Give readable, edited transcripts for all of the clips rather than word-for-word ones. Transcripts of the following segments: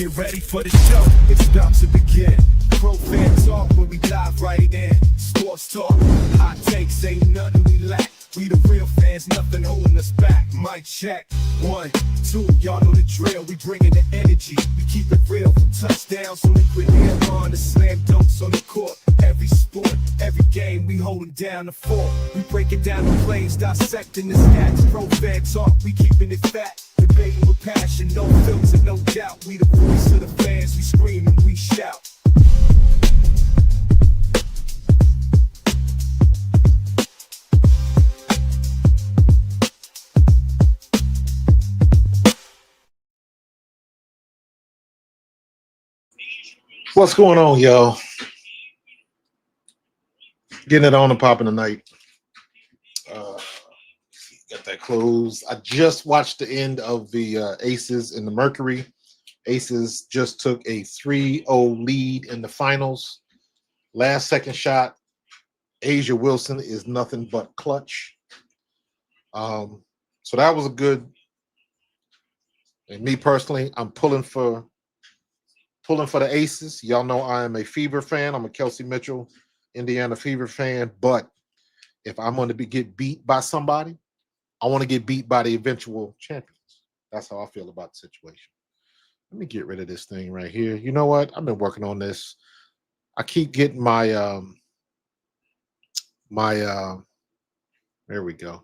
Get ready for the show, it's about to begin. Pro fan talk when we dive right in. Sports talk, hot takes, ain't nothing we lack. We the real fans, nothing holding us back. Mic check, 1, 2, y'all know the drill. We bringing the energy, we keep it real. From touchdowns on liquid air on the slam dunks on the court. Every sport, every game, we holding down the fort. We breaking down the plays, dissecting the stats. Pro fan talk, we keeping it fat. Debating with passion, no filter, no doubt. We the voice of the fans, we scream and we shout. What's going on, y'all? Getting it on and popping tonight. Got that closed. I just watched the end of the Aces and the Mercury. Aces just took a 3-0 lead in the finals. Last second shot. Asia Wilson is nothing but clutch. So that was a good. And me personally, I'm pulling for the Aces. Y'all know I am a Fever fan. I'm a Kelsey Mitchell, Indiana Fever fan. But if I'm going to get beat by somebody, I want to get beat by the eventual champions. That's how I feel about the situation. Let me get rid of this thing right here. You know what? I've been working on this. I keep getting my there we go.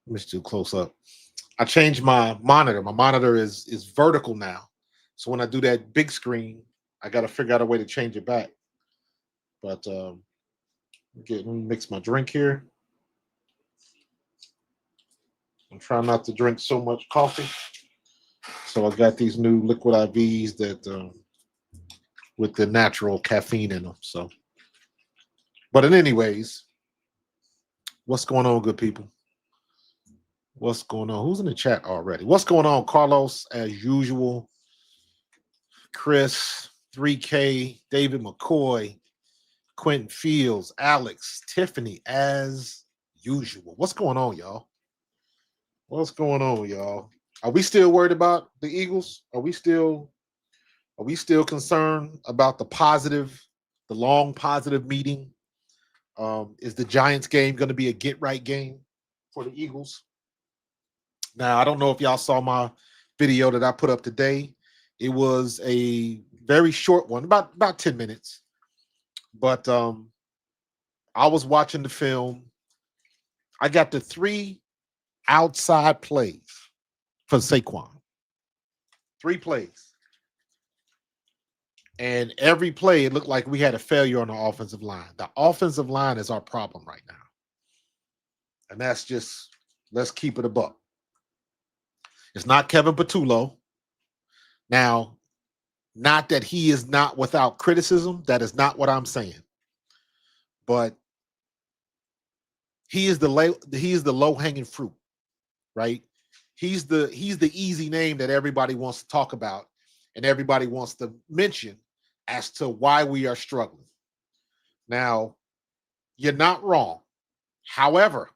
Let me just do close up. I changed my monitor. My monitor is vertical now. So when I do that big screen, I got to figure out a way to change it back. But let me mix my drink here. I'm trying not to drink so much coffee. So I got these new liquid IVs that with the natural caffeine in them. So, but in anyways, what's going on, good people? What's going on? Who's in the chat already? What's going on, Carlos? As usual, Chris, 3K, David McCoy, Quentin Fields, Alex, Tiffany, as usual. What's going on, y'all? What's going on, y'all? Are we still worried about the Eagles? Are we still concerned about the long positive meeting? Is the Giants game going to be a get-right game for the Eagles? Now, I don't know if y'all saw my video that I put up today. It was a very short one, about 10 minutes. But I was watching the film. I got the 3 outside plays for Saquon. 3 plays. And every play, it looked like we had a failure on the offensive line. The offensive line is our problem right now. And that's just, let's keep it a buck. It's not Kevin Patullo. Now, not that he is not without criticism. That is not what I'm saying. But he is the low-hanging fruit, right? He's the easy name that everybody wants to talk about and everybody wants to mention as to why we are struggling. Now, you're not wrong. However,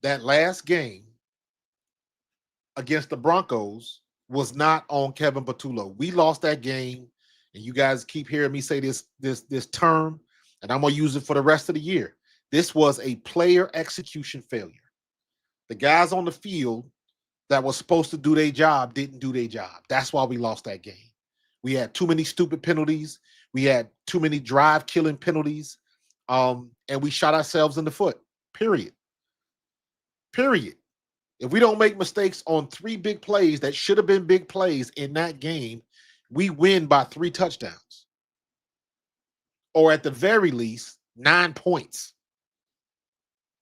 that last game against the Broncos was not on Kevin Patullo. We lost that game, and you guys keep hearing me say this term, and I'm going to use it for the rest of the year. This was a player execution failure. The guys on the field that was supposed to do their job didn't do their job. That's why we lost that game. We had too many stupid penalties. We had too many drive-killing penalties, and we shot ourselves in the foot, period. If we don't make mistakes on 3 big plays that should have been big plays in that game, we win by 3 touchdowns. Or at the very least, 9 points.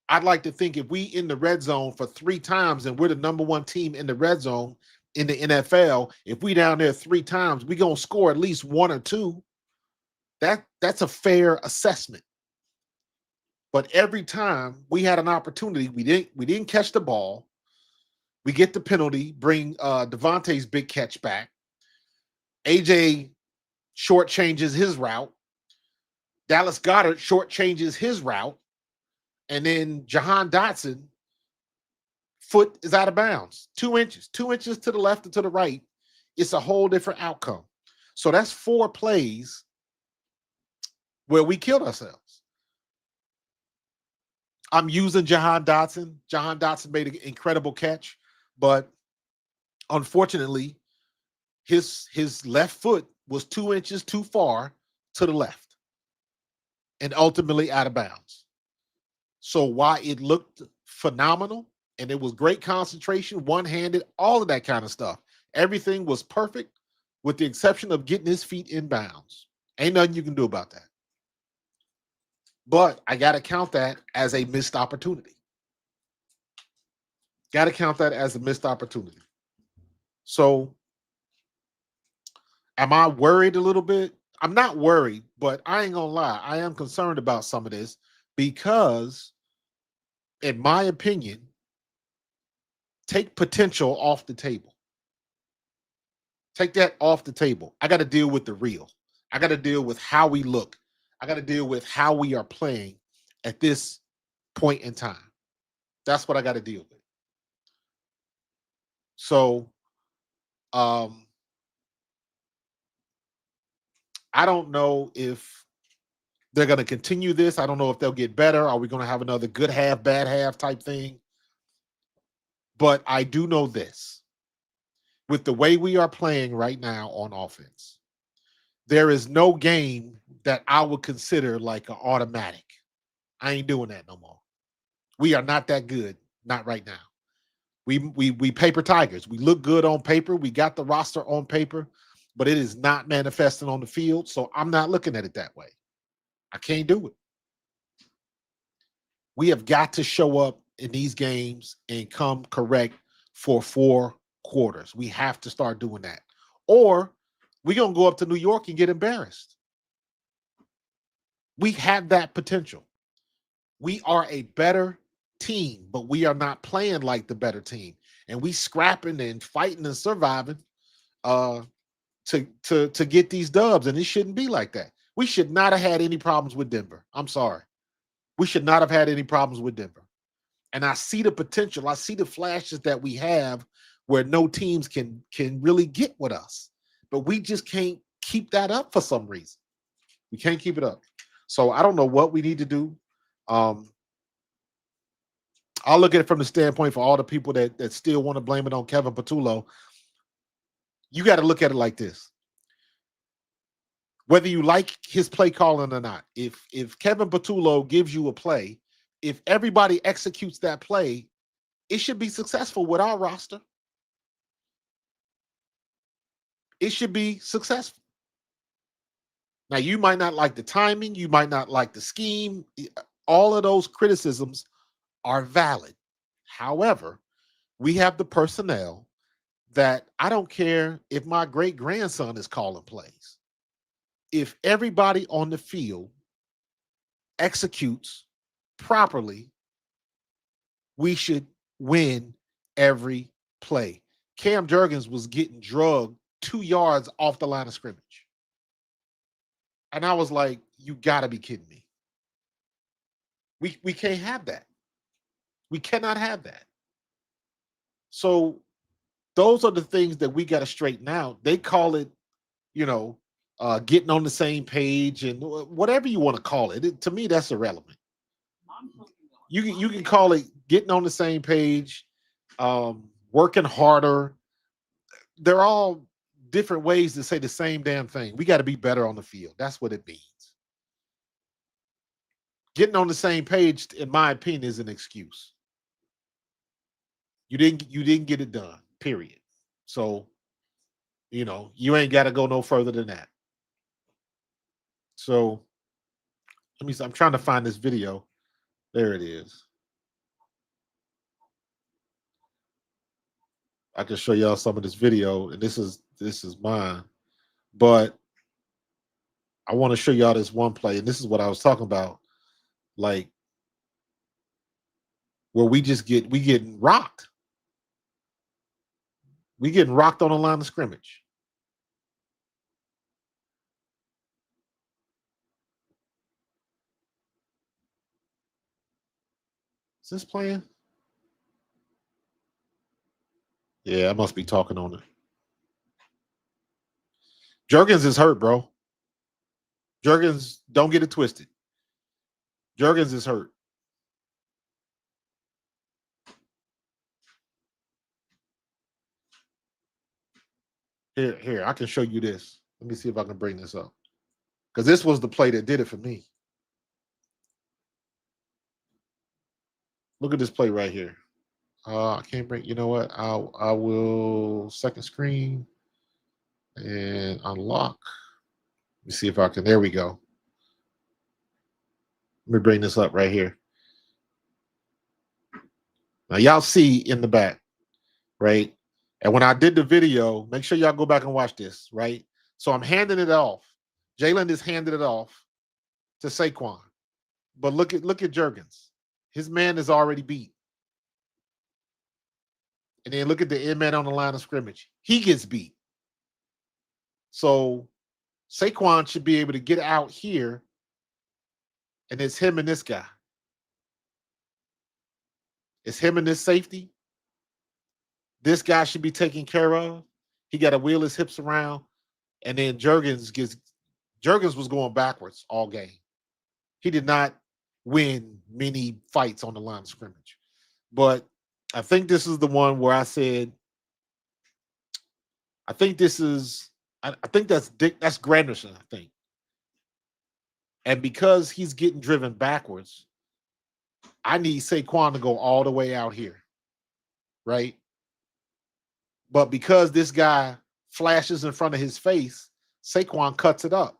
I'd like to think if we in the red zone for 3 times and we're the number 1 team in the red zone in the NFL, if we down there 3 times, we going to score at least 1 or 2. That's a fair assessment. But every time we had an opportunity, we didn't catch the ball. We get the penalty, bring Devontae's big catch back. AJ shortchanges his route. Dallas Goedert shortchanges his route. And then Jahan Dotson foot is out of bounds. 2 inches to the left and to the right. it's a whole different outcome. So that's 4 plays where we killed ourselves. I'm using Jahan Dotson. Jahan Dotson made an incredible catch, but unfortunately, his left foot was 2 inches too far to the left and ultimately out of bounds. So while it looked phenomenal and it was great concentration, one-handed, all of that kind of stuff, everything was perfect with the exception of getting his feet in bounds. Ain't nothing you can do about that. But I got to count that as a missed opportunity. Got to count that as a missed opportunity. So am I worried a little bit? I'm not worried, but I ain't gonna lie. I am concerned about some of this because, in my opinion, take potential off the table. Take that off the table. I got to deal with the real. I got to deal with how we look. I got to deal with how we are playing at this point in time. That's what I got to deal with. So, I don't know if they're going to continue this. I don't know if they'll get better. Are we going to have another good half, bad half type thing? But I do know this. With the way we are playing right now on offense, there is no game that I would consider like an automatic. I ain't doing that no more. We are not that good. Not right now. We paper tigers. We look good on paper. We got the roster on paper, but it is not manifesting on the field. So I'm not looking at it that way. I can't do it. We have got to show up in these games and come correct for 4 quarters. We have to start doing that. Or we're going to go up to New York and get embarrassed. We have that potential. We are a better team, but we are not playing like the better team. And we scrapping and fighting and surviving to get these dubs. And it shouldn't be like that. We should not have had any problems with Denver. I'm sorry. We should not have had any problems with Denver. And I see the potential. I see the flashes that we have where no teams can really get with us. But we just can't keep that up for some reason. We can't keep it up. So I don't know what we need to do. I'll look at it from the standpoint for all the people that still want to blame it on Kevin Patullo. You got to look at it like this. Whether you like his play calling or not, if Kevin Patullo gives you a play, if everybody executes that play, it should be successful with our roster. It should be successful. Now, you might not like the timing. You might not like the scheme. All of those criticisms are valid. However, we have the personnel that I don't care if my great-grandson is calling plays. If everybody on the field executes properly, we should win every play. Cam Jurgens was getting drugged 2 yards off the line of scrimmage. And I was like, you got to be kidding me. We can't have that. We cannot have that. So those are the things that we got to straighten out. They call it, getting on the same page and whatever you want to call it. To me, that's irrelevant. You can call it getting on the same page, working harder. They're all different ways to say the same damn thing. We got to be better on the field. That's what it means. Getting on the same page, in my opinion, is an excuse. You didn't get it done, period. So, you ain't got to go no further than that. So, I'm trying to find this video. There it is. I can show y'all some of this video, and this is mine. But I want to show y'all this one play, and this is what I was talking about, like where we getting rocked. We getting rocked on the line of scrimmage. Is this playing? Yeah, I must be talking on it. Jurgens is hurt, bro. Jurgens, don't get it twisted. Jurgens is hurt. Here, I can show you this. Let me see if I can bring this up. Because this was the play that did it for me. Look at this play right here. I can't bring, you know what? I will second screen and unlock. Let me see if I can. There we go. Let me bring this up right here. Now y'all see in the back, right? And when I did the video, make sure y'all go back and watch this, right? So I'm handing it off. Jalen is handing it off to Saquon. But look at Jurgens. His man is already beat. And then look at the end man on the line of scrimmage. He gets beat. So Saquon should be able to get out here, and it's him and this guy. It's him and this safety. This guy should be taken care of. He got to wheel his hips around. And then Jurgens was going backwards all game. He did not win many fights on the line of scrimmage. But I think this is the one where I said, I think that's Granderson, I think. And because he's getting driven backwards, I need Saquon to go all the way out here, right? But because this guy flashes in front of his face, Saquon cuts it up.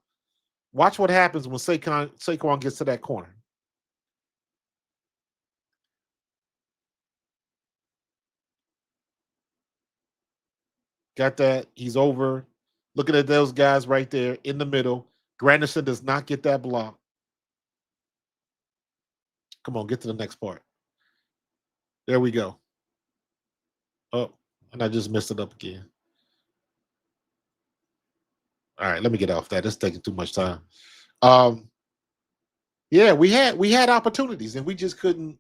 Watch what happens when Saquon gets to that corner. Got that. He's over. Looking at those guys right there in the middle. Granderson does not get that block. Come on, get to the next part. There we go. Oh, and I just messed it up again. All right, let me get off that. It's taking too much time. Yeah, we had opportunities and we just couldn't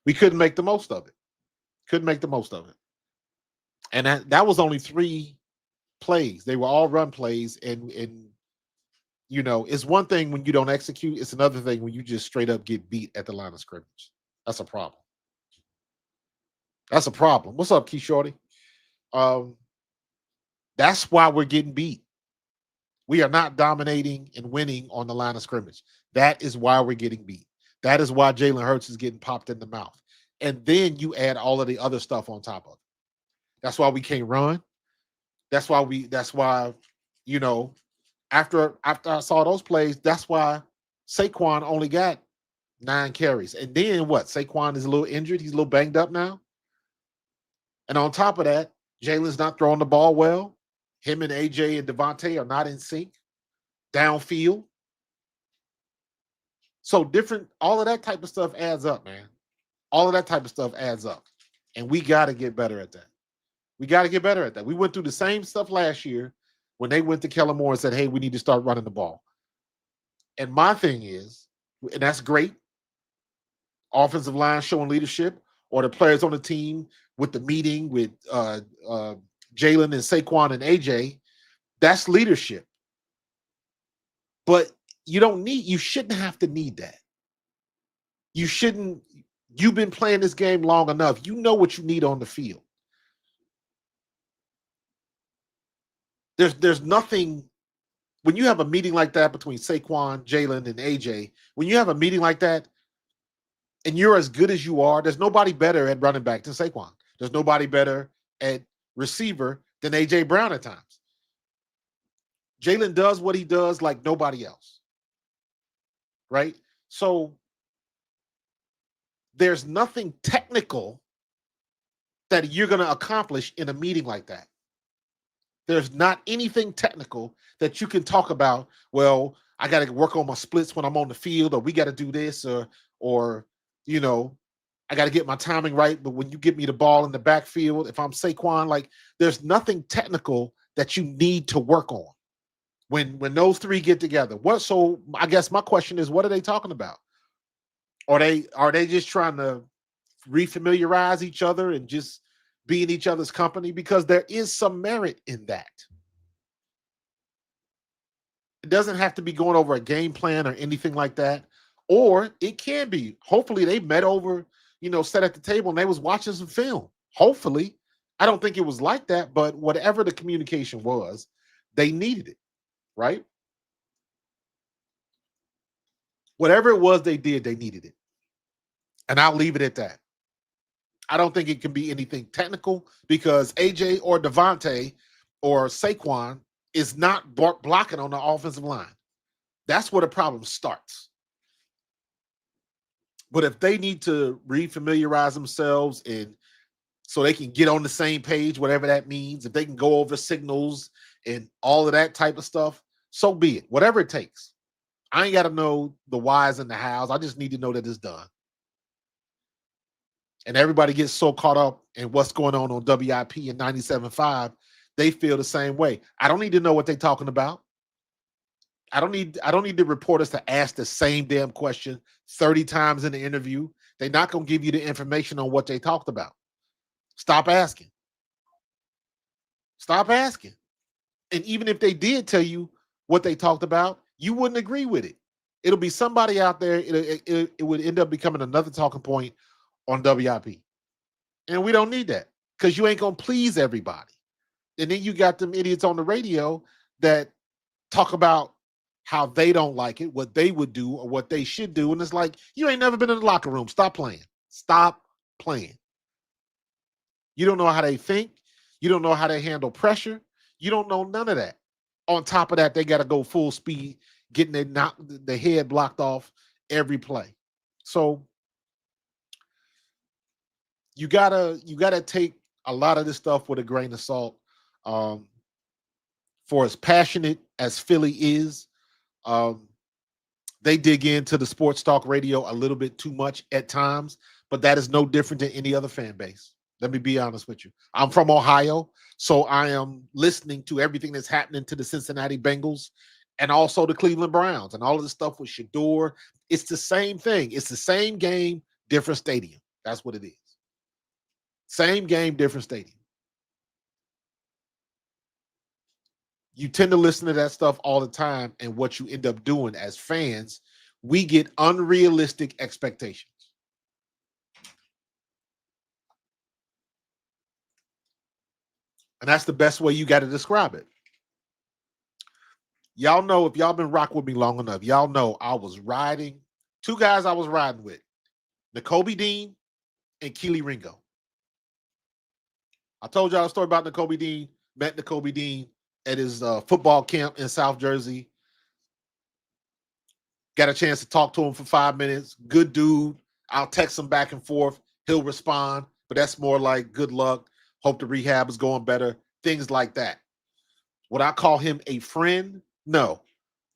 make the most of it. Couldn't make the most of it. And that was only 3 plays. They were all run plays. And you know, it's one thing when you don't execute. It's another thing when you just straight up get beat at the line of scrimmage. That's a problem. That's a problem. What's up, Key Shorty? That's why we're getting beat. We are not dominating and winning on the line of scrimmage. That is why we're getting beat. That is why Jalen Hurts is getting popped in the mouth. And then you add all of the other stuff on top of it. That's why we can't run. That's why, you know, after I saw those plays, that's why Saquon only got 9 carries. And then what? Saquon is a little injured. He's a little banged up now. And on top of that, Jalen's not throwing the ball well. Him and AJ and Devontae are not in sync downfield. So all of that type of stuff adds up, man. All of that type of stuff adds up. And we got to get better at that. We got to get better at that. We went through the same stuff last year when they went to Kellen Moore and said, hey, we need to start running the ball. And my thing is, and that's great, offensive line showing leadership, or the players on the team with the meeting with Jalen and Saquon and AJ, that's leadership. But you shouldn't have to need that. You shouldn't. You've been playing this game long enough. You know what you need on the field. There's nothing, when you have a meeting like that between Saquon, Jalen, and AJ, when you have a meeting like that and you're as good as you are, there's nobody better at running back than Saquon. There's nobody better at receiver than AJ Brown at times. Jalen does what he does like nobody else. Right? So there's nothing technical that you're going to accomplish in a meeting like that. There's not anything technical that you can talk about. Well, I got to work on my splits when I'm on the field, or we got to do this, or you know, I got to get my timing right. But when you give me the ball in the backfield, if I'm Saquon, like there's nothing technical that you need to work on when those 3 get together. So I guess my question is, what are they talking about? Are they just trying to refamiliarize each other and just be in each other's company? Because there is some merit in that. It doesn't have to be going over a game plan or anything like that. Or it can be. Hopefully they met over, sat at the table and they was watching some film. Hopefully. I don't think it was like that, but whatever the communication was, they needed it, right? Whatever it was they did, they needed it. And I'll leave it at that. I don't think it can be anything technical because AJ or Devontae or Saquon is not blocking on the offensive line. That's where the problem starts. But if they need to refamiliarize themselves and so they can get on the same page, whatever that means, if they can go over signals and all of that type of stuff, so be it. Whatever it takes. I ain't got to know the whys and the hows. I just need to know that it's done. And everybody gets so caught up in what's going on WIP and 97.5, they feel the same way. I don't need to know what they're talking about. I don't need the reporters to ask the same damn question 30 times in the interview. They're not going to give you the information on what they talked about. Stop asking. Stop asking. And even if they did tell you what they talked about, you wouldn't agree with it. It'll be somebody out there. It would end up becoming another talking point on WIP. And we don't need that because you ain't going to please everybody. And then you got them idiots on the radio that talk about how they don't like it, what they would do or what they should do. And it's like, you ain't never been in the locker room. Stop playing. Stop playing. You don't know how they think. You don't know how they handle pressure. You don't know none of that. On top of that, they got to go full speed, getting the head blocked off every play. So you gotta take a lot of this stuff with a grain of salt. For as passionate as Philly is, they dig into the sports talk radio a little bit too much at times, but that is no different than any other fan base. Let me be honest with you. I'm from Ohio, so I am listening to everything that's happening to the Cincinnati Bengals and also the Cleveland Browns and all of the stuff with Shedeur. It's the same thing. It's the same game, different stadium. That's what it is. Same game, different stadium. You tend to listen to that stuff all the time, and what you end up doing as fans, we get unrealistic expectations. And that's the best way you got to describe it. Y'all know, if y'all been rocking with me long enough, y'all know I was riding. Two guys I was riding with, N'Kobe Dean and Keely Ringo. I told y'all a story about N'Kobe Dean. Met N'Kobe Dean at his football camp in South Jersey. Got a chance to talk to him for 5 minutes. Good dude. I'll text him back and forth. He'll respond, but that's more like good luck. Hope the rehab is going better. Things like that. Would I call him a friend? No.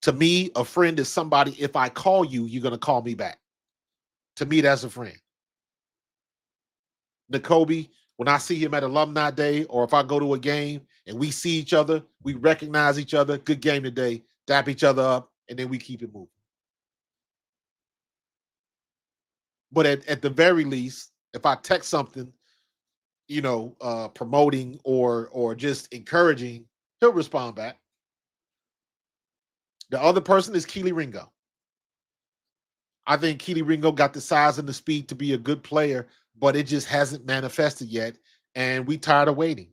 To me, a friend is somebody, if I call you, you're going to call me back. To me, that's a friend. N'Kobe, when I see him at Alumni Day or if I go to a game and we see each other, we recognize each other, good game today, dap each other up, and then we keep it moving. But at the very least, if I text something, promoting or just encouraging, he'll respond back. The other person is Keely Ringo. I think Keely Ringo got the size and the speed to be a good player, but it just hasn't manifested yet, and we tired of waiting.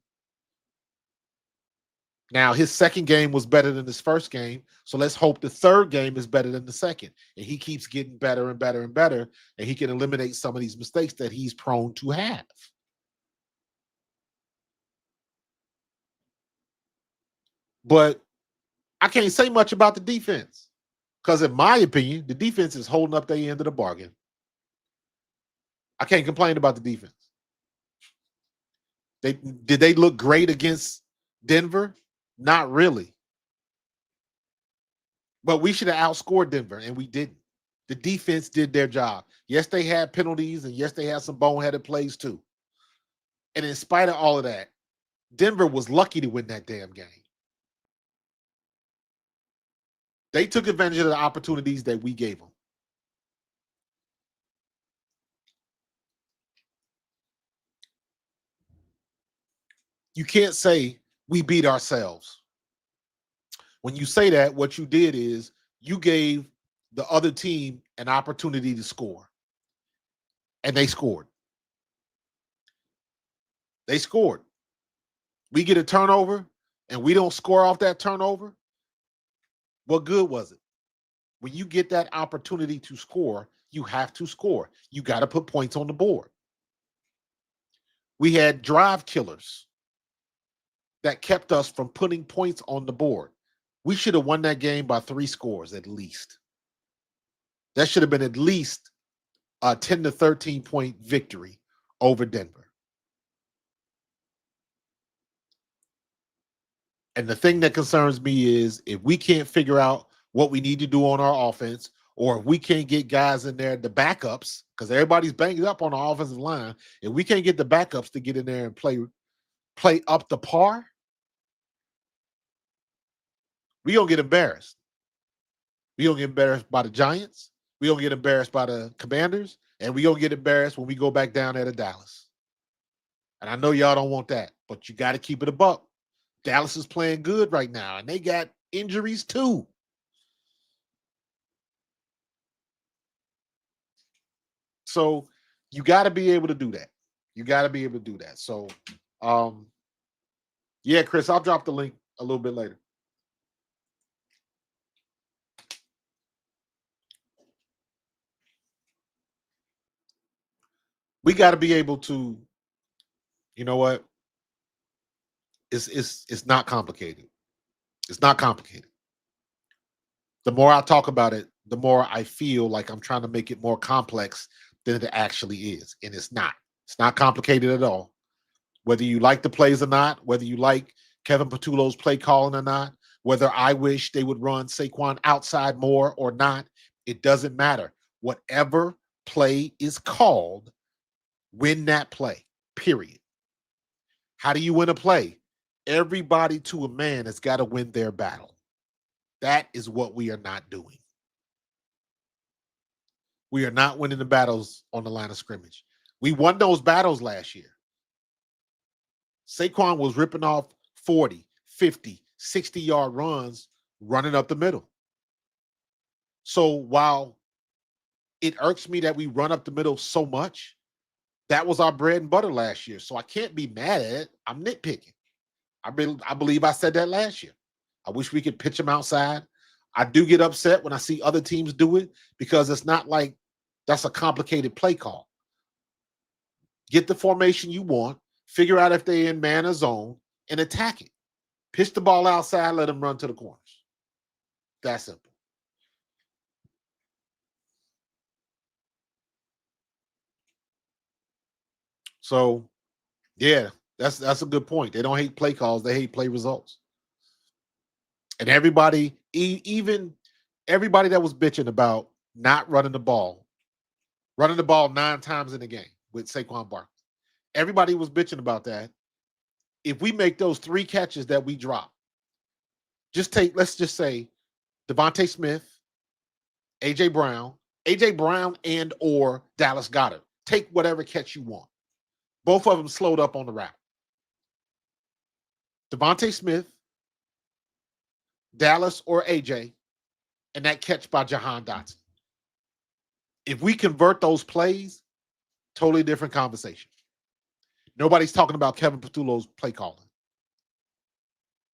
Now, his second game was better than his first game, so let's hope the third game is better than the second, and he keeps getting better and better and better, and he can eliminate some of these mistakes that he's prone to have. But I can't say much about the defense because, in my opinion, the defense is holding up their end of the bargain. I can't complain about the defense. Did they look great against Denver? Not really. But we should have outscored Denver, and we didn't. The defense did their job. Yes, they had penalties, and yes, they had some boneheaded plays too. And in spite of all of that, Denver was lucky to win that damn game. They took advantage of the opportunities that we gave them. You can't say we beat ourselves. When you say that, what you did is you gave the other team an opportunity to score, and they scored. They scored. We get a turnover, and we don't score off that turnover. What good was it? When you get that opportunity to score, you have to score. You got to put points on the board. We had drive killers that kept us from putting points on the board. We should have won that game by 3 scores at least. That should have been at least a 10 to 13 point victory over Denver. And the thing that concerns me is if we can't figure out what we need to do on our offense, or if we can't get guys in there, the backups, because everybody's banged up on the offensive line, if we can't get the backups to get in there and play up to par, we gonna get embarrassed. We gonna get embarrassed by the Giants. We gonna get embarrassed by the Commanders, and we gonna get embarrassed when we go back down there to Dallas. And I know y'all don't want that, but you got to keep it a buck. Dallas is playing good right now, and they got injuries too. So you got to be able to do that. You got to be able to do that. So, yeah, Chris, I'll drop the link a little bit later. We got to be able to, you know what? It's not complicated. It's not complicated. The more I talk about it, the more I feel like I'm trying to make it more complex than it actually is. And it's not. It's not complicated at all. Whether you like the plays or not, whether you like Kevin Patullo's play calling or not, whether I wish they would run Saquon outside more or not, it doesn't matter. Whatever play is called, win that play, period. How do you win a play? Everybody to a man has got to win their battle. That is what we are not doing. We are not winning the battles on the line of scrimmage. We won those battles last year. Saquon was ripping off 40, 50, 60-yard runs running up the middle. So while it irks me that we run up the middle so much, that was our bread and butter last year. So I can't be mad at it. I'm nitpicking. I believe I said that last year. I wish we could pitch them outside. I do get upset when I see other teams do it because it's not like that's a complicated play call. Get the formation you want, figure out if they're in man or zone, and attack it. Pitch the ball outside, let them run to the corners. That simple. So, yeah, that's a good point. They don't hate play calls, they hate play results. And everybody, even everybody that was bitching about not running the ball 9 times in the game with Saquon Barkley, everybody was bitching about that. If we make those 3 catches that we drop, let's just say Devontae Smith, AJ Brown and or Dallas Goedert. Take whatever catch you want. Both of them slowed up on the route. Devontae Smith, Dallas or AJ, and that catch by Jahan Dotson. If we convert those plays, totally different conversation. Nobody's talking about Kevin Patullo's play calling.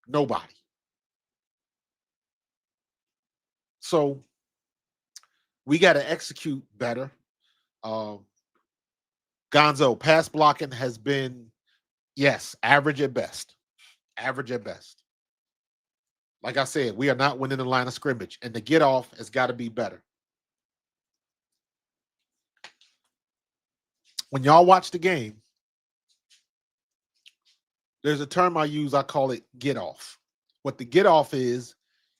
Nobody. So we got to execute better. Gonzo, pass blocking has been, yes, average at best. Average at best. Like I said, we are not winning the line of scrimmage, and the get off has got to be better. When y'all watch the game, there's a term I use, I call it get off. What the get off is,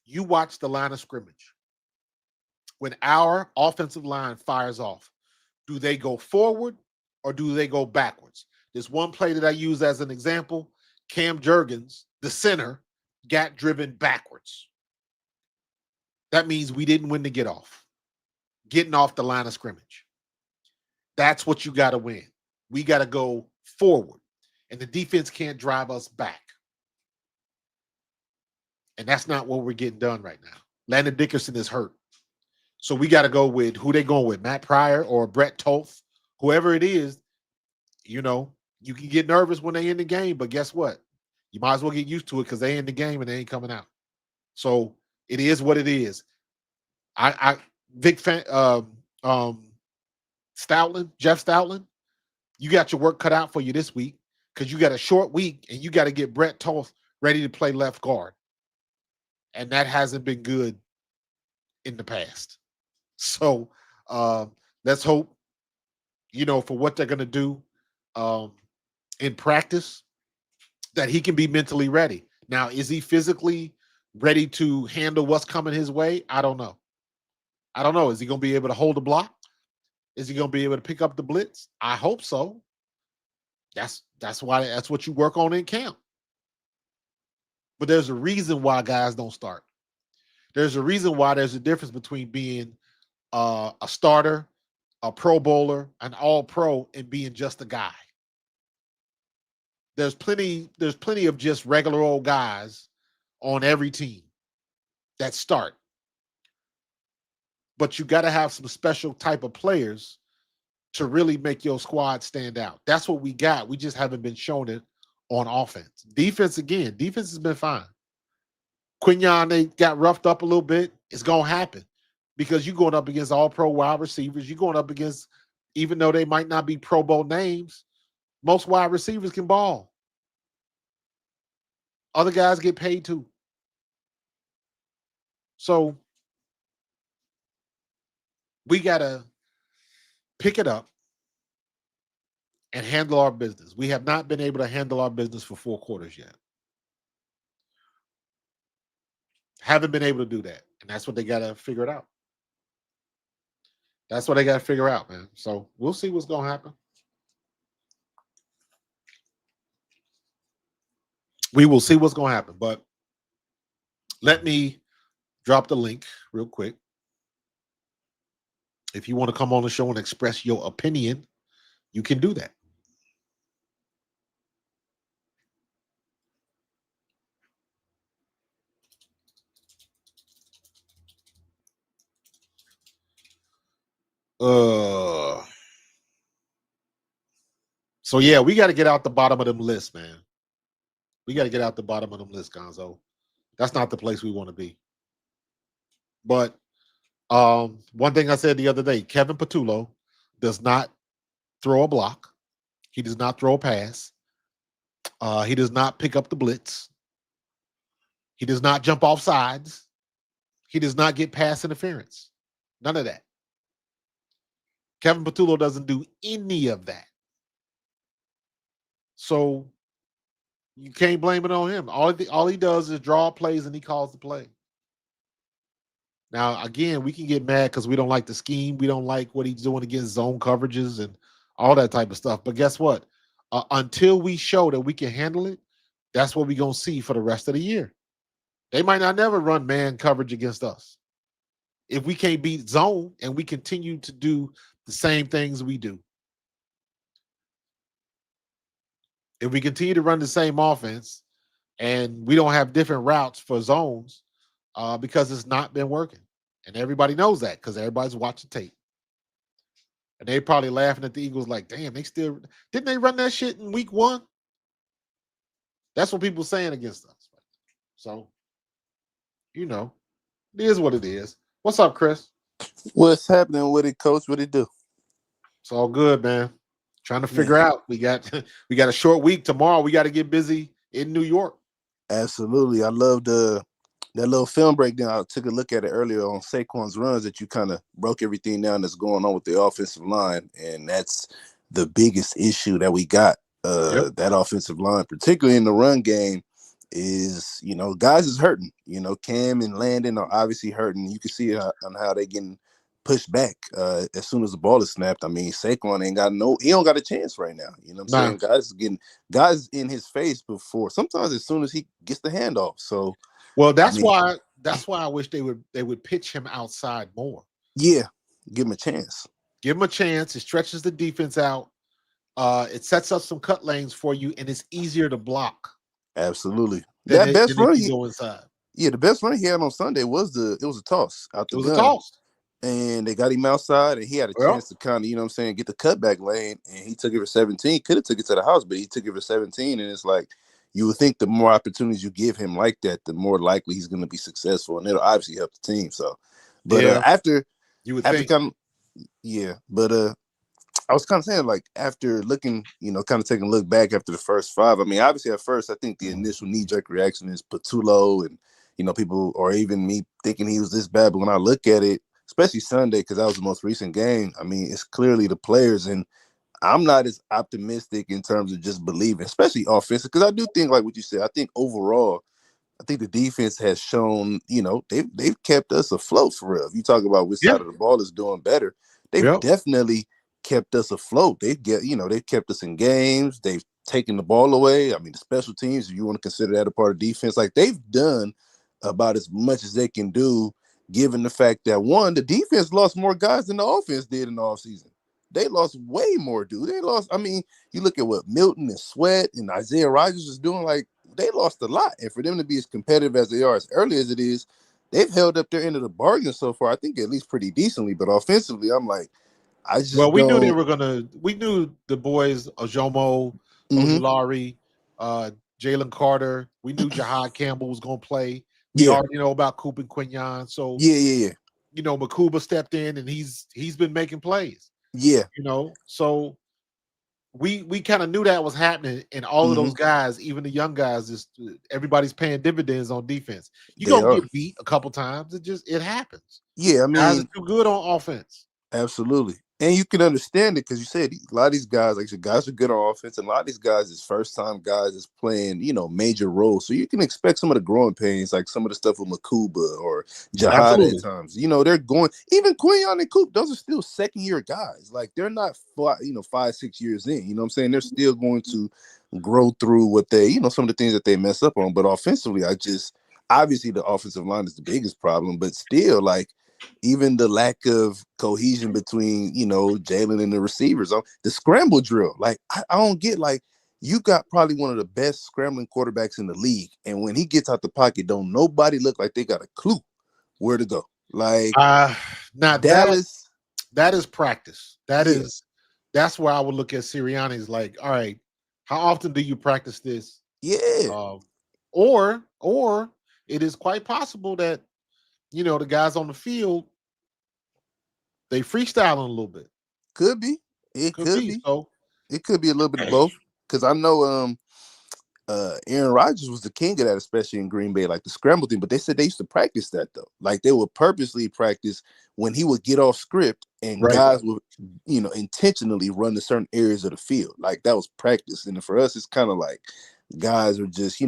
you watch the line of scrimmage. When our offensive line fires off, do they go forward or do they go backwards? There's one play that I use as an example. Cam Jurgens, the center, got driven backwards. That means we didn't win the get off. Getting off the line of scrimmage. That's what you got to win. We got to go forward, and the defense can't drive us back. And that's not what we're getting done right now. Landon Dickerson is hurt. So we got to go with who they going with, Matt Pryor or Brett Toth, whoever it is. You know, you can get nervous when they in the game, but guess what? You might as well get used to it because they in the game and they ain't coming out. So it is what it is. Vic Stoutland, Jeff Stoutland, you got your work cut out for you this week because you got a short week and you got to get Brett Toth ready to play left guard. And that hasn't been good in the past. So let's hope, you know, for what they're going to do in practice, that he can be mentally ready. Now, is he physically ready to handle what's coming his way? I don't know. I don't know. Is he going to be able to hold the block? Is he going to be able to pick up the blitz? I hope so. That's what you work on in camp. But there's a reason why guys don't start. There's a reason why there's a difference between being a starter, a Pro Bowler, an All-Pro, and being just a guy. There's plenty of just regular old guys on every team that start. But you got to have some special type of players to really make your squad stand out. That's what we got. We just haven't been shown it on offense. Defense has been fine. Quignon, they got roughed up a little bit. It's going to happen because you're going up against all-pro wide receivers. You're going up against, even though they might not be Pro Bowl names, most wide receivers can ball. Other guys get paid too. So we got to pick it up and handle our business. We have not been able to handle our business for 4 quarters yet. Haven't been able to do that. And that's what they got to figure it out. That's what they got to figure out, man. So we'll see what's going to happen. We will see what's going to happen. But let me drop the link real quick. If you want to come on the show and express your opinion, you can do that. So yeah, we got to get out the bottom of them lists, man. We got to get out the bottom of them lists, Gonzo. That's not the place we want to be. But one thing I said the other day, Kevin Patullo does not throw a block. He does not throw a pass. He does not pick up the blitz. He does not jump off sides. He does not get pass interference. None of that. Kevin Patullo doesn't do any of that. So you can't blame it on him. All he does is draw plays and he calls the play. Now, again, we can get mad because we don't like the scheme. We don't like what he's doing against zone coverages and all that type of stuff. But guess what? Until we show that we can handle it, that's what we're going to see for the rest of the year. They might not never run man coverage against us. If we can't beat zone and we continue to do the same things we do. If we continue to run the same offense and we don't have different routes for zones, because it's not been working. And everybody knows that because everybody's watching tape. And they probably laughing at the Eagles like, damn, didn't they run that shit in week 1? That's what people are saying against us. So, you know, it is what it is. What's up, Chris? What's happening with it, Coach? What it do? It's all good, man. Trying to figure out. We got a short week. Tomorrow we got to get busy in New York. Absolutely. I love that little film breakdown. I took a look at it earlier on Saquon's runs that you kind of broke everything down that's going on with the offensive line. And that's the biggest issue that we got. That offensive line, particularly in the run game, is, guys is hurting. Cam and Landon are obviously hurting. You can see it on how they getting pushed back as soon as the ball is snapped. I mean, Saquon he don't got a chance right now. You know what I'm saying? Guys in his face before, sometimes as soon as he gets the handoff. So, well, that's why I wish they would pitch him outside more. Yeah, give him a chance. Give him a chance. It stretches the defense out. It sets up some cut lanes for you, and it's easier to block. Absolutely. That best run, you go inside. Yeah, the best run he had on Sunday was a toss out It the was a gun. toss. And they got him outside, and he had a Well, chance to kind of, you know what I'm saying, get the cutback lane, and he took it for 17. Could have took it to the house, but he took it for 17, and it's like you would think the more opportunities you give him like that, the more likely he's going to be successful, and it'll obviously help the team. So, but yeah, after you would after think. kind of yeah, but I was kind of saying, like, after looking, kind of taking a look back after the first five. I mean, obviously at first, I think the initial knee-jerk reaction is Patullo and, people, or even me thinking he was this bad. But when I look at it, especially Sunday, because that was the most recent game, I mean, it's clearly the players. And I'm not as optimistic in terms of just believing, especially offensive, because I do think, like what you said, I think overall, I think the defense has shown, they've kept us afloat for real. If you talk about which Yeah. side of the ball is doing better, they've Yep. definitely kept us afloat. They've kept us in games. They've taken the ball away. I mean, the special teams, if you want to consider that a part of defense, like they've done about as much as they can do, given the fact that one, the defense lost more guys than the offense did in the offseason. They lost way more, dude. They lost. I mean, you look at what Milton and Sweat and Isaiah Rodgers is doing, like they lost a lot. And for them to be as competitive as they are as early as it is, they've held up their end of the bargain so far, I think at least pretty decently. But offensively, I'm like, I Well, just we knew they don't. were gonna. We knew the boys, Ojomo, Mhm. Ojulari, Jalen Carter. We knew Jahad Campbell was gonna play. We Yeah. already know about Coop and Quignon. So Yeah. Makuba stepped in and he's been making plays. Yeah. So we kind of knew that was happening, and all of Hmm. those guys, even the young guys, is everybody's paying dividends on defense. You're They gonna are. get beat a couple times. It happens. Yeah. I Guys are mean, too good on offense. absolutely. And you can understand it because you said a lot of these guys, like the guys are good on offense, and a lot of these guys is first time guys is playing, major roles. So you can expect some of the growing pains, like some of the stuff with Makuba or Jihad at Absolutely. times. They're going even Quinion and Coop, those are still second year guys. Like they're not 5, 6 years in. You know what I'm saying? They're still going to grow through what they, some of the things that they mess up on. But offensively, obviously the offensive line is the biggest problem, but still like even the lack of cohesion between, Jalen and the receivers on the scramble drill. Like, I don't get, like, you got probably one of the best scrambling quarterbacks in the league. And when he gets out the pocket, don't nobody look like they got a clue where to go. Like Now Dallas, that is practice. yeah, That's where I would look at Sirianni's like, all right, how often do you practice this? yeah, Or it is quite possible that the guys on the field they freestyling a little bit. could be. It Could could be. be. So It could be a little bit of both. Because I know Aaron Rodgers was the king of that, especially in Green Bay, like the scramble thing. But they said they used to practice that though. Like they would purposely practice when he would get off script and right. guys would, intentionally run to certain areas of the field. Like that was practice. And for us, it's kind of like guys are just,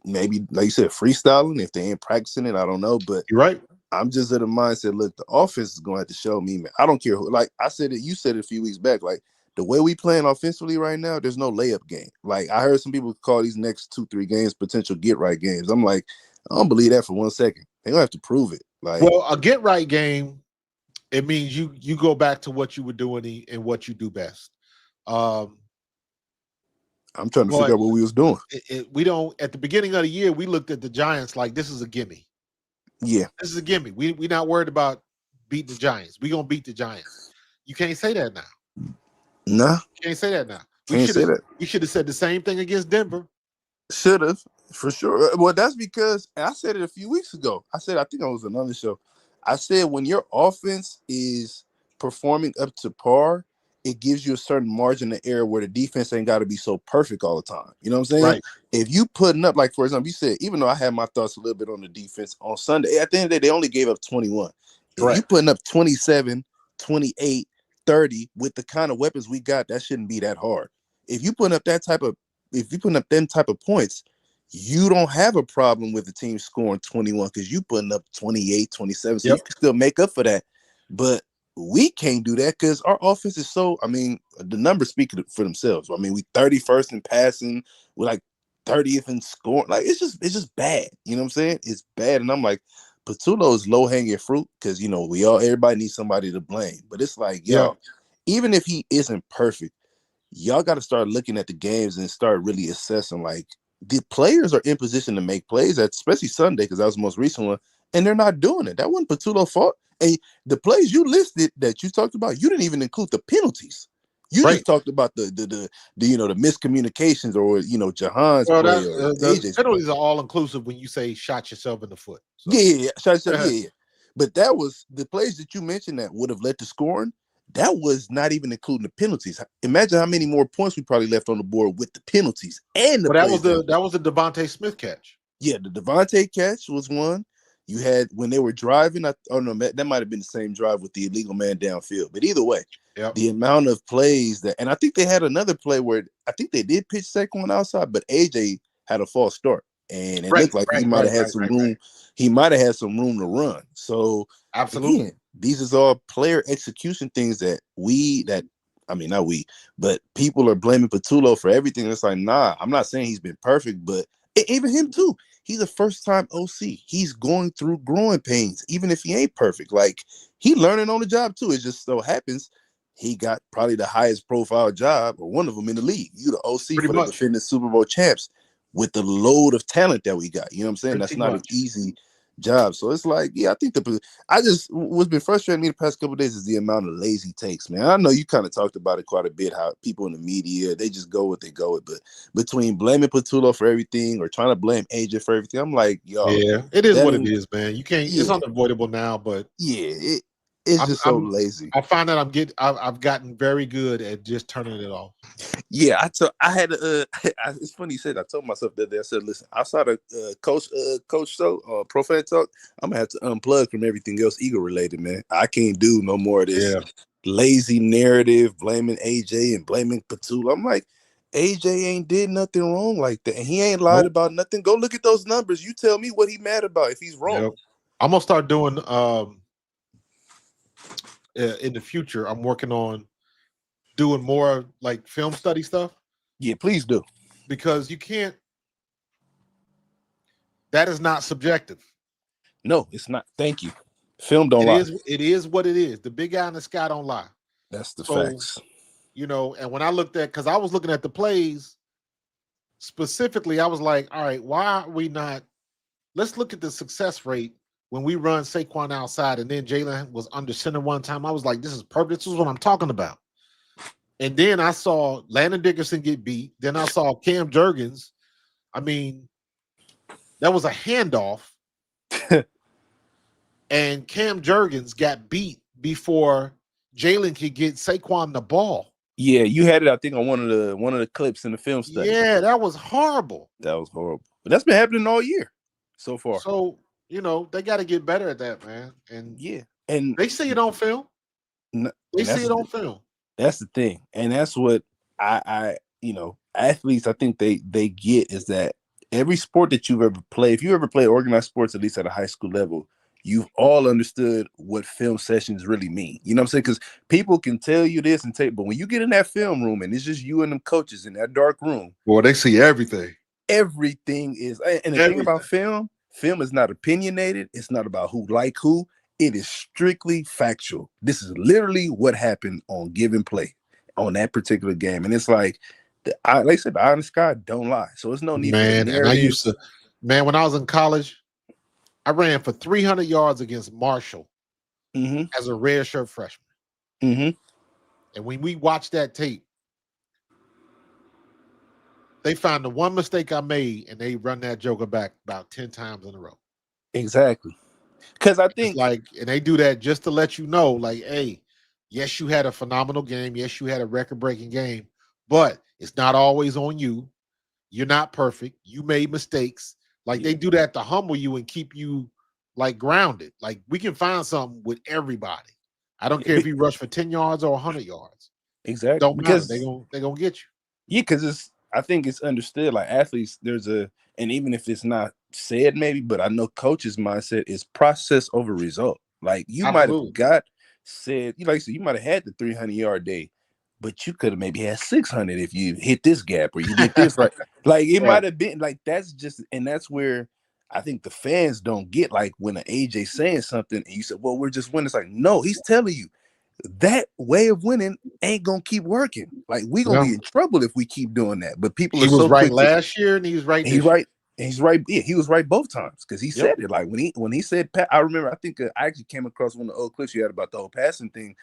maybe like you said, freestyling. If they ain't practicing it, I don't know. But You're right. I'm just of the mindset, look, the offense is going to have to show me, man. I don't care who. Like I said it, you said it a few weeks back. Like the way we playing offensively right now, there's no layup game. Like I heard some people call these next 2-3 games potential get right games. I'm like, I don't believe that for 1 second. They gonna have to prove it. Like, Well, a get right game, it means you go back to what you were doing and what you do best. Um, I'm trying to but figure out what we was doing. we don't. At the beginning of the year, we looked at the Giants like this is a gimme. Yeah, This is a gimme. We're not worried about beating the Giants. We're gonna beat the Giants. You can't say that now. nah, You can't say that now. can't say that. We should have said the same thing against Denver. Should have, for sure. Well, that's because I said it a few weeks ago. I said, I think I was on another show. I said when your offense is performing up to par, it gives you a certain margin of error where the defense ain't got to be so perfect all the time. You know what I'm saying? Right. If you putting up, like for example, you said, even though I had my thoughts a little bit on the defense on Sunday, at the end of the day, they only gave up 21. If you Correct. putting up 27, 28, 30 with the kind of weapons we got, that shouldn't be that hard. If you putting up them type of points, you don't have a problem with the team scoring 21 because you putting up 28, 27. So you Yep. can still make up for that. But we can't do that because our offense is so, I mean, the numbers speak for themselves. I mean, we 31st in passing, we're like 30th in scoring. Like it's just bad. You know what I'm saying? It's bad. And I'm like, Patullo is low-hanging fruit because everybody needs somebody to blame. But it's like, Yeah. y'all, even if he isn't perfect, y'all got to start looking at the games and start really assessing, like, the players are in position to make plays, especially Sunday, because that was the most recent one, and they're not doing it. That wasn't Patullo's fault. And the plays you listed that you talked about, you didn't even include the penalties. You Right. just talked about the the miscommunications, or Jahan's Well, play that or the AJ's play. penalties are all inclusive when you say shot yourself in the foot. Yeah, So yeah, yeah. Shout yourself, yeah, yeah. But that was the plays that you mentioned that would have led to scoring. That was not even including the penalties. Imagine how many more points we probably left on the board with the penalties and the well, plays that. that was the Devontae Smith catch. Yeah, the Devontae catch was one. You had when they were driving. Oh no, that might have been the same drive with the illegal man downfield. But either way, Yep. the amount of plays that, and I think they had another play where I think they did pitch Saquon outside, but AJ had a false start, and it Right, looked like he right, might right, have had right, some right, room. right. He might have had some room to run. So Absolutely. again, these is all player execution things that I mean, not we, but people are blaming Patullo for everything. It's like, nah, I'm not saying he's been perfect, but even him too. He's a first-time OC. He's going through growing pains, even if he ain't perfect. Like, he learning on the job too. It just so happens he got probably the highest profile job, or one of them in the league. You the OC Pretty for the much. defending Super Bowl champs with the load of talent that we got. You know what I'm saying? That's Pretty not an much. easy job. So it's like, yeah, I think what's been frustrating me the past couple of days is the amount of lazy takes, man. I know you kind of talked about it quite a bit, how people in the media, they just go what they go with. But between blaming Patullo for everything or trying to blame AJ for everything, I'm like, yo, Yeah, it is that what it ain't, is, man. You can't. It's yeah, unavoidable now, but yeah, it's just so I'm. lazy. I find that I've gotten very good at just turning it off. Yeah, I had it's funny you said. I told myself that day. I said, listen, outside of coach show, profane talk, I'm gonna have to unplug from everything else ego related, man. I can't do no more of this Yeah. lazy narrative blaming AJ and blaming Patula. I'm like, AJ ain't did nothing wrong like that, and he ain't lied Nope. about nothing. Go look at those numbers. You tell me what he mad about if he's wrong. Yep. I'm gonna start doing in the future. I'm working on doing more like film study stuff Yeah, please do. because you can't. That is not subjective. No, it's not. Thank you. Film don't It lie. is. It is what it is. The big guy in the sky don't lie. That's the So facts. and when I looked at, because I was looking at the plays specifically, I was like, all right, why are we not? Let's look at the success rate when we run Saquon outside, and then Jalen was under center one time. I was like, this is perfect. This is what I'm talking about. And then I saw Landon Dickerson get beat. Then I saw Cam Jurgens. I mean, that was a handoff, and Cam Jurgens got beat before Jalen could get Saquon the ball. Yeah, you had it, I think, on one of the clips in the film study. Yeah, that was horrible. That was horrible. But that's been happening all year so far. So, they got to get better at that, man. And Yeah. And they see it on film. They and see it on film. that's the thing. And that's what athletes, I think they get, is that every sport that you've ever played, if you ever played organized sports, at least at a high school level, you've all understood what film sessions really mean. You know what I'm saying? Because people can tell you this and take, but when you get in that film room and it's just you and them coaches in that dark room, Boy, they see everything. everything is, and the thing about film is not opinionated. It's not about who like who. It is strictly factual. This is literally what happened on given play on that particular game. And it's like, like I said, the eye in the sky don't lie. So it's no need for the Man, and I narrative. used to, man, when I was in college, I ran for 300 yards against Marshall as a redshirt freshman. And when we watched that tape, they found the one mistake I made, and they run that joker back about 10 times in a row. Exactly. Because I It's think, like, and they do that just to let you know, like, hey, yes, you had a phenomenal game. Yes, you had a record-breaking game, but it's not always on you. You're not perfect. You made mistakes. Like, they do that to humble you and keep you like grounded. Like, we can find something with everybody. I don't care if you rush for 10 yards or 100 yards. exactly, Don't matter. because They're gonna get you. yeah, because I think it's understood, like athletes, and even if it's not said maybe, but I know coaches' mindset is process over result. Like, you might have Absolutely. like I said, you might have had the 300-yard day, but you could have maybe had 600 if you hit this gap or you did this right. Like, it might have been like, and that's where I think the fans don't get, like, when an AJ saying something and you said, well, we're just winning. It's like, no, he's telling you that way of winning ain't gonna keep working. Like we gonna Yeah. be in trouble if we keep doing that. But people He are was so right quick to. last year, and he was right He's this year. right. He's right. Yeah, he was right both times because he Yep. said it. Like when he said, I remember. I think I actually came across one of the old clips you had about the whole passing thing,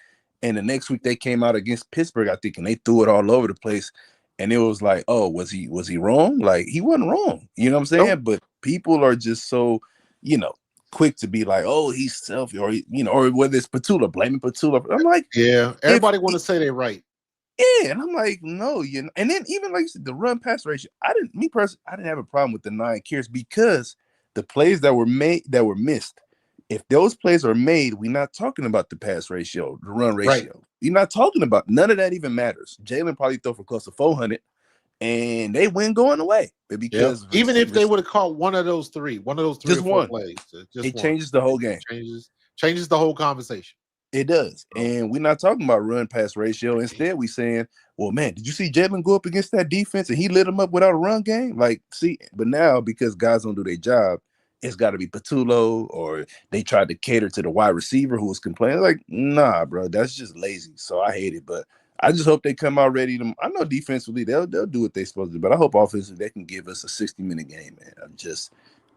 and the next week they came out against Pittsburgh, I think, and they threw it all over the place. And it was like, oh, was he wrong? Like he wasn't wrong. You know what I'm saying? Nope. But people are just so, quick to be like, oh, he's selfish, or or whether it's Petula, blaming Petula. I'm like, Yeah. if Everybody want to say they're right. yeah, and I'm like, no, and then even like you said, the run pass ratio, I didn't have a problem with the 9 carries because the plays that were missed, if those plays are made, we're not talking about the pass ratio, the run Right. ratio. You're not talking about none of that even matters. Jalen probably throw for close to 400, and they win going away. But Yep. because Even if they would have caught one of those three just or four one, plays, just it one, changes the whole game. changes the whole conversation. It does. So, And we're not talking about run pass ratio. Instead, we saying, well, man, did you see Jalen go up against that defense and he lit him up without a run game? Like, see, but now because guys don't do their job, it's got to be Patulo, or they tried to cater to the wide receiver who was complaining. Like, nah, bro, that's just lazy. So I hate it. But I just hope they come out ready to. I know defensively they'll do what they're supposed to do, but I hope offensively they can give us a 60-minute game, man. I'm just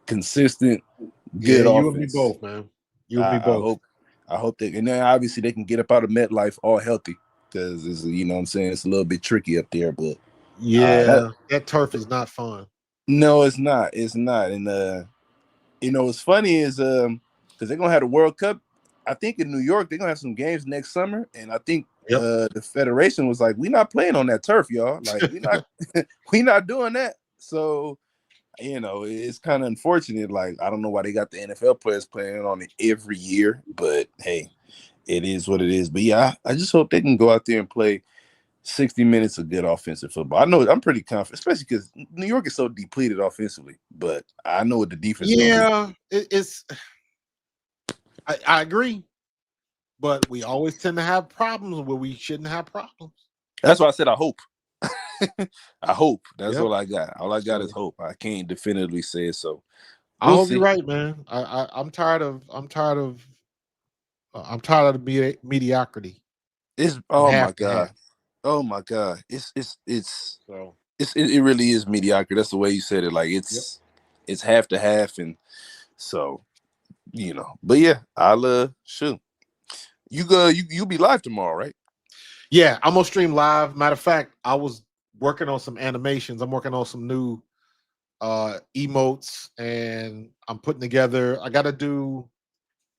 consistent, yeah, good you and me offense. both, man. You and me I both. hope they, and then obviously they can get up out of MetLife all healthy because it's, what I'm saying, it's a little bit tricky up there. But Yeah, that turf is not fun. no, it's not. It's not. And what's funny is because they're gonna have the World Cup. I think in New York they're gonna have some games next summer, and I think Yep. the federation was like, "We're not playing on that turf, y'all. Like we not doing that." So it's kind of unfortunate. Like, I don't know why they got the NFL players playing on it every year, but hey, it is what it is. But yeah, I just hope they can go out there and play 60 minutes of good offensive football. I know I'm pretty confident, especially because New York is so depleted offensively, but I know what the defense is going to do. Yeah, it's. I agree, but we always tend to have problems where we shouldn't have problems. That's why I said I hope. I hope. That's Yep. all I got. All I got is hope. I can't definitively say it. So I we'll hope see. you're right, man. I'm tired of the mediocrity. It's From oh my half to god. half. Oh my god. So It really is mediocre. That's the way you said it. Like yep. it's half to half, and so But yeah, I'll shoot. You be live tomorrow, right? Yeah, I'm gonna stream live. Matter of fact, I was working on some animations. I'm working on some new emotes, and I'm putting together. I gotta do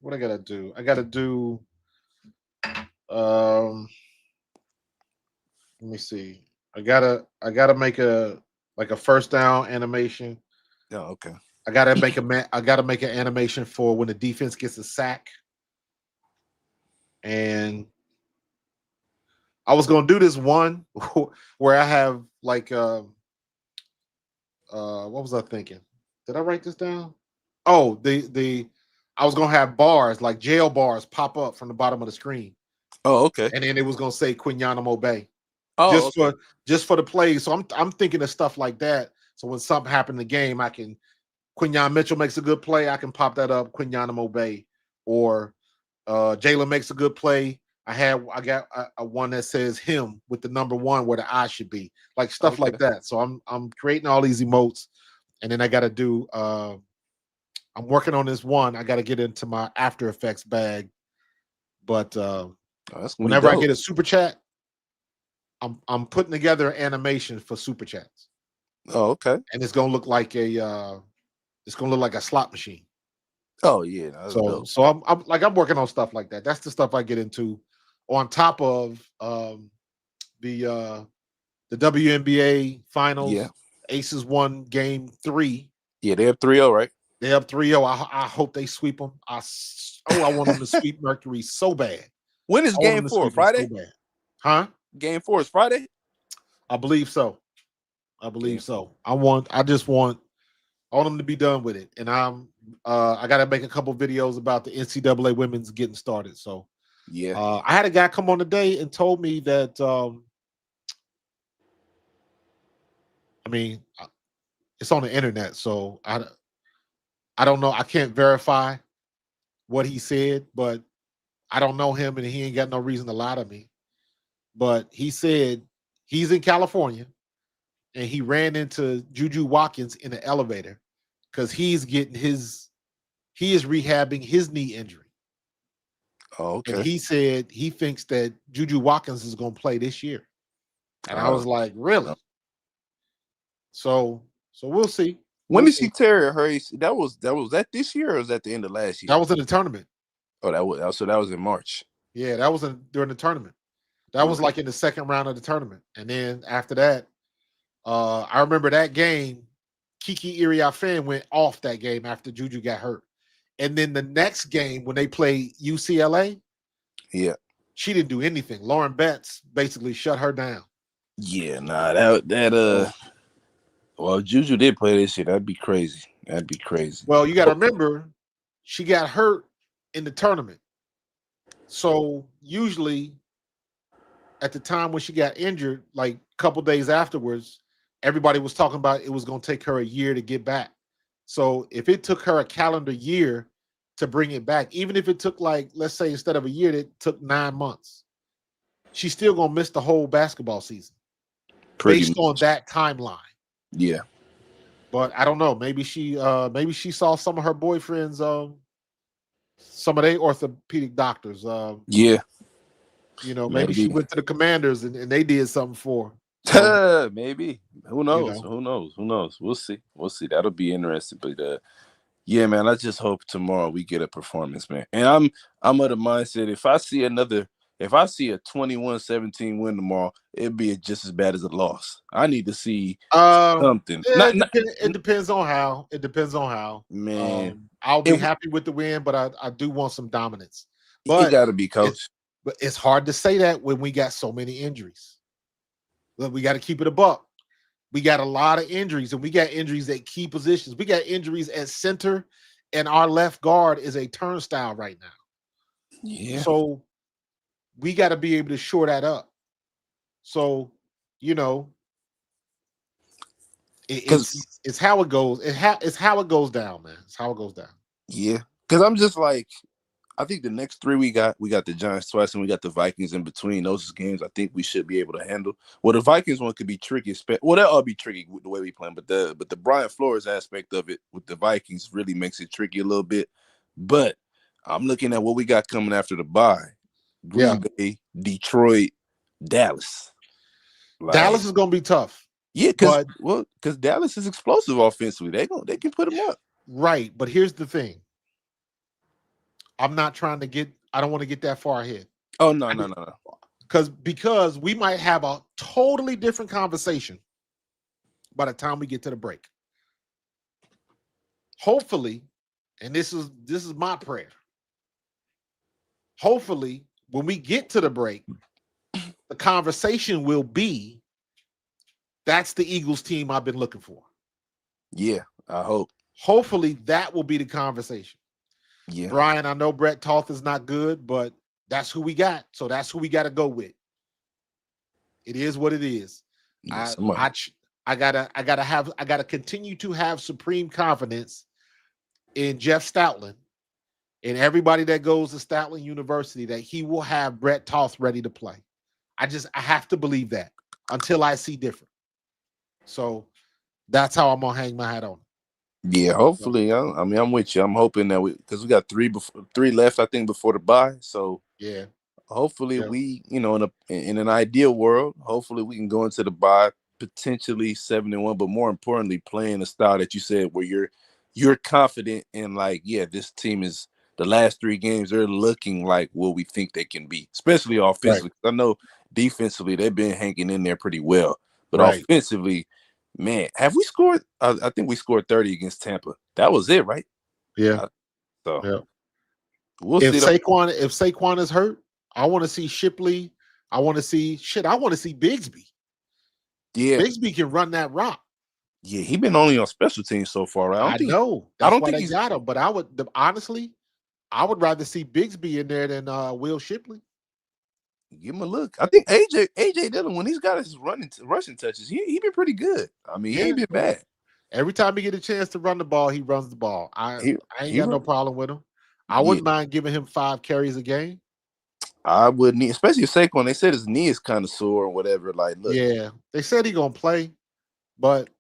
what I gotta do. I gotta do let me see. I gotta make a first down animation. Yeah, okay. I gotta make an animation for when the defense gets a sack. And I was gonna do this one where I have what was I thinking? Did I write this down? Oh, the I was gonna have bars like jail bars pop up from the bottom of the screen, Oh, okay. and then it was gonna say Quinyanamo Bay Oh, just okay. for the plays. So I'm thinking of stuff like that. So when something happened in the game, I can Quinyon Mitchell makes a good play, I can pop that up Quinyanamo Bay, or Jalen makes a good play. I got a one that says him with the number 1 where the I should be, like stuff Okay. like that. So I'm creating all these emotes, and then I got to do. I'm working on this one. I got to get into my After Effects bag, but That's gonna be whenever I dope. get a super chat, I'm putting together an animation for super chats, Oh, okay. and it's gonna look like a slot machine. Oh yeah, that's So dope. I'm working on stuff like that. That's the stuff I get into on top of the WNBA Yeah. finals. Aces won game 3. Yeah, they're 3-0, right? They up 3-0. I hope they sweep them. I want them to sweep Mercury so bad. When is I want game them to 4? sweep them so Friday? bad. Huh? Game 4 is Friday? I believe so. Game I want them to be done with it. And I gotta make a couple videos about the NCAA women's getting started. So Yeah. I had a guy come on today and told me that I mean it's on the internet, so I don't know. I can't verify what he said, but I don't know him, and he ain't got no reason to lie to me. But he said he's in California, and he ran into Juju Watkins in the elevator because he is rehabbing his knee injury. Oh, And okay. he said he thinks that Juju Watkins is going to play this year. And I was like, really? So we'll see. When We'll did see. she tear her AC? That was that this year, or was that the end of last year? That was in the tournament. Oh, that was in March. Yeah, that was during the tournament. That was like in the second round of the tournament. And then after that, I remember that game, Kiki Iriafen went off that game after Juju got hurt. And then the next game when they played UCLA, Yeah. she didn't do anything. Lauren Betts basically shut her down. Yeah, nah, well, Juju did play this year. That'd be crazy. That'd be crazy. Well, you got to remember, she got hurt in the tournament. So usually at the time when she got injured, like a couple days afterwards, everybody was talking about it was going to take her a year to get back. So if it took her a calendar year to bring it back, even if it took, like, let's say instead of a year, it took 9 months, she's still going to miss the whole basketball season based on that timeline. Yeah. But I don't know. Maybe she saw some of her boyfriends, some of their orthopedic doctors. Yeah. Maybe she went to the Commanders and they did something for her. So, maybe. Who knows? Who knows? We'll see. That'll be interesting. But yeah, man, I just hope tomorrow we get a performance, man. And I'm of the mindset, if I see a 21-17 win tomorrow, it'd be just as bad as a loss. I need to see something. It depends on how. It depends on how. Man, I'll be happy with the win, but I do want some dominance. But it got to be coached. But it's hard to say that when we got so many injuries. Look, we got to keep it a buck. We got a lot of injuries, and we got injuries at key positions. We got injuries at center, and our left guard is a turnstile right now. Yeah. So we got to be able to shore that up. So, it's how it goes. It's how it goes down, man. It's how it goes down. Yeah. Because I'm just like, I think the next three we got the Giants twice, and we got the Vikings in between. Those games I think we should be able to handle. Well, the Vikings one could be tricky. Well, that'll be tricky with the way we play, but the Brian Flores aspect of it with the Vikings really makes it tricky a little bit. But I'm looking at what we got coming after the bye: Green Bay, Detroit, Dallas. Dallas is going to be tough. Yeah, because Dallas is explosive offensively. They can put them up. Right, but here's the thing. I don't want to get that far ahead. Oh, no. Because we might have a totally different conversation by the time we get to the break. Hopefully, and this is my prayer. Hopefully, when we get to the break, the conversation will be, that's the Eagles team I've been looking for. Yeah, I hope. Hopefully, that will be the conversation. Yeah. Brian, I know Brett Toth is not good, but that's who we got. So that's who we got to go with. It is what it is. Yeah, I gotta continue to have supreme confidence in Jeff Stoutland and everybody that goes to Stoutland University that he will have Brett Toth ready to play. I have to believe that until I see different. So that's how I'm gonna hang my hat on it. Yeah, hopefully. I'm with you. I'm hoping that because we got three left, I think, before the bye. So yeah, hopefully we, in an ideal world, hopefully we can go into the bye potentially 7-1, but more importantly, playing the style that you said where you're confident in, like, yeah, this team is the last 3 games they're looking like what we think they can be, especially offensively. Right. I know defensively they've been hanging in there pretty well, but offensively. Man, have we scored? I think we scored 30 against Tampa. That was it, right? Yeah. We'll see. If Saquon is hurt, I want to see Shipley. I want to see Bigsby. Yeah, Bigsby can run that rock. Yeah, he's been only on special teams so far. Right? I know. That's why they got him. But I would rather see Bigsby in there than Will Shipley. Give him a look. I think AJ Dillon, when he's got his rushing touches, he been pretty good. I mean, he ain't been bad. Every time he get a chance to run the ball, he runs the ball. I ain't got no problem with him. I wouldn't mind giving him 5 carries a game. I wouldn't, especially if Saquon. They said his knee is kind of sore or whatever. Like, look, Yeah, they said he gonna play, but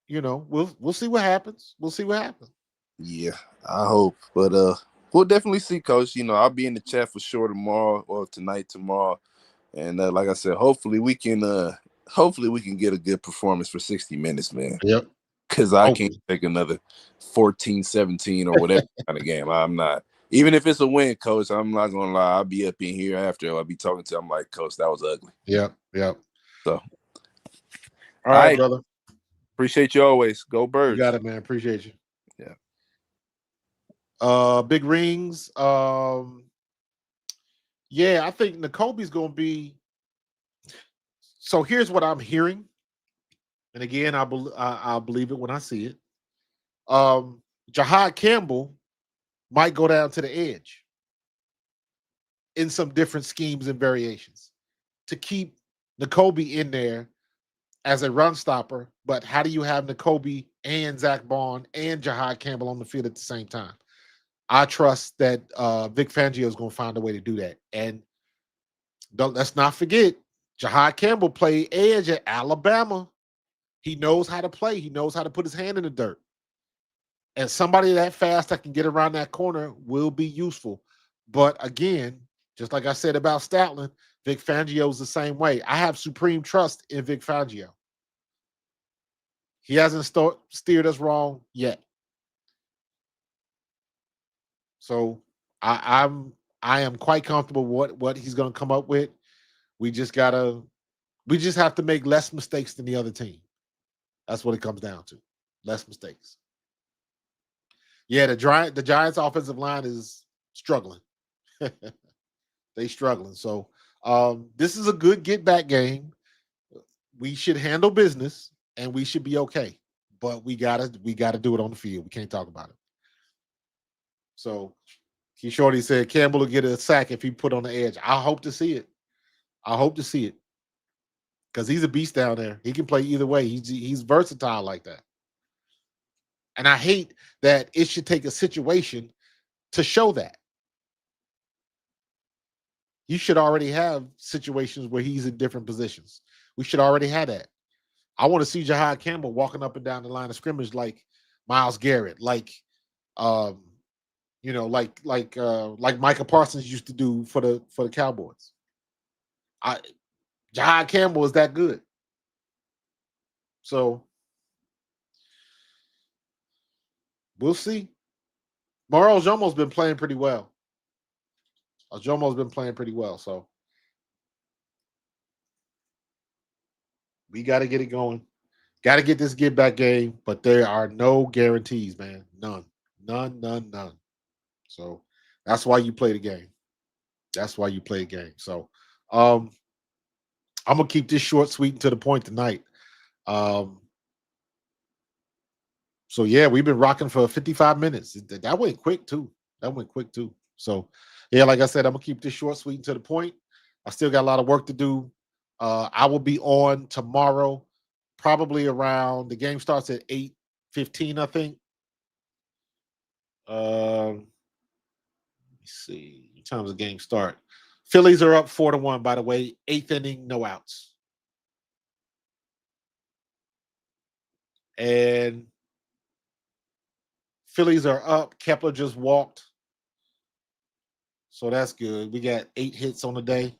we'll see what happens. We'll see what happens. yeah, I hope. But we'll definitely see, Coach. I'll be in the chat for sure tomorrow or tomorrow. And like I said, hopefully we can get a good performance for 60 minutes, man. Yep. Because I can't Hopefully. take another 14-17 or whatever kind of game. I'm not. Even if it's a win, Coach, I'm not going to lie. I'll be up in here after. I'll be talking to him like, Coach, that was ugly. Yep. So, all right, brother. Appreciate you always. Go Birds. You got it, man. Appreciate you. Yeah. Big rings. Yeah, I think Nakobe's going to be. So here's what I'm hearing. And again, I'll believe it when I see it. Jahad Campbell might go down to the edge in some different schemes and variations to keep Nakobe in there as a run stopper. But how do you have Nakobe and Zach Bond and Jahad Campbell on the field at the same time? I trust that Vic Fangio is going to find a way to do that. And let's not forget, Jahad Campbell played edge at Alabama. He knows how to play. He knows how to put his hand in the dirt. And somebody that fast that can get around that corner will be useful. But again, just like I said about Stoutland, Vic Fangio's the same way. I have supreme trust in Vic Fangio. He hasn't steered us wrong yet. So I am quite comfortable what he's going to come up with. We just have to make less mistakes than the other team. That's what it comes down to. Less mistakes. Yeah, the Giants offensive line is struggling. They struggling. So this is a good get back game. We should handle business and we should be okay. But we gotta do it on the field. We can't talk about it. So Key Shorty said Campbell will get a sack if he put on the edge. I hope to see it. Because he's a beast down there. He can play either way. He's versatile like that. And I hate that it should take a situation to show that. You should already have situations where he's in different positions. We should already have that. I want to see Jahad Campbell walking up and down the line of scrimmage like Myles Garrett, like Micah Parsons used to do for the Cowboys. Jahad Campbell is that good. So we'll see. Mauro Jomo's been playing pretty well. So we got to get it going. Got to get this get back game, but there are no guarantees, man. None. So that's why you play the game. So I'm gonna keep this short, sweet, and to the point tonight. So yeah, we've been rocking for 55 minutes. That went quick too. So yeah, like I said, I'm gonna keep this short, sweet, and to the point. I still got a lot of work to do. I will be on tomorrow, probably around the game starts at 8:15, I think. Let me see. What time does the game start? Phillies are up 4-1, by the way. 8th inning, no outs. And Phillies are up. Kepler just walked. So that's good. We got 8 hits on the day.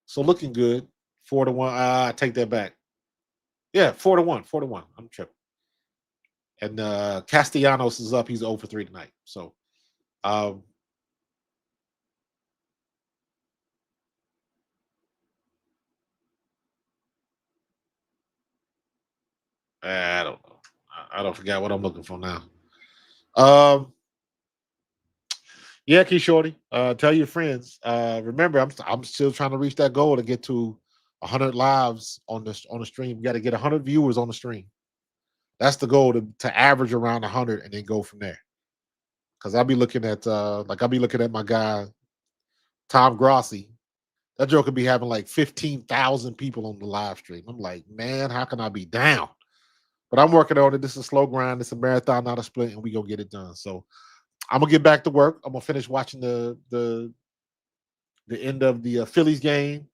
So looking good. 4-1. I take that back. Yeah, 4-1. I'm tripping. And Castellanos is up. He's 0 for 3 tonight. So I don't know. I don't forget what I'm looking for now. Yeah, Key Shorty. Tell your friends. Remember, I'm still trying to reach that goal to get to 100 lives on the stream. We got to get 100 viewers on the stream. That's the goal to average around 100 and then go from there. Because I'll be looking at my guy Tom Grossi. That joke could be having like 15,000 people on the live stream. I'm like, man, how can I be down? But I'm working on it. This is a slow grind. It's a marathon, not a sprint, and we gonna get it done. So I'm gonna get back to work. I'm gonna finish watching the the end of the Phillies game.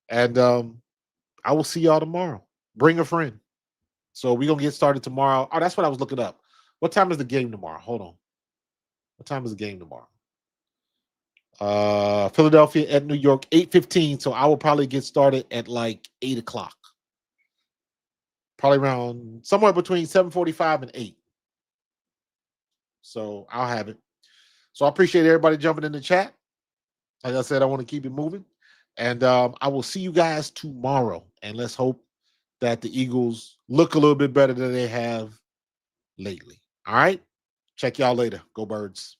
And I will see y'all tomorrow. Bring a friend. So we're going to get started tomorrow. Oh, that's what I was looking up. What time is the game tomorrow? Hold on. What time is the game tomorrow? Philadelphia at New York, 8:15. So I will probably get started at like 8 o'clock. Probably around somewhere between 7:45 and 8. So I'll have it. So I appreciate everybody jumping in the chat. Like I said, I want to keep it moving. And I will see you guys tomorrow. And let's hope that the Eagles look a little bit better than they have lately. All right? Check y'all later. Go Birds.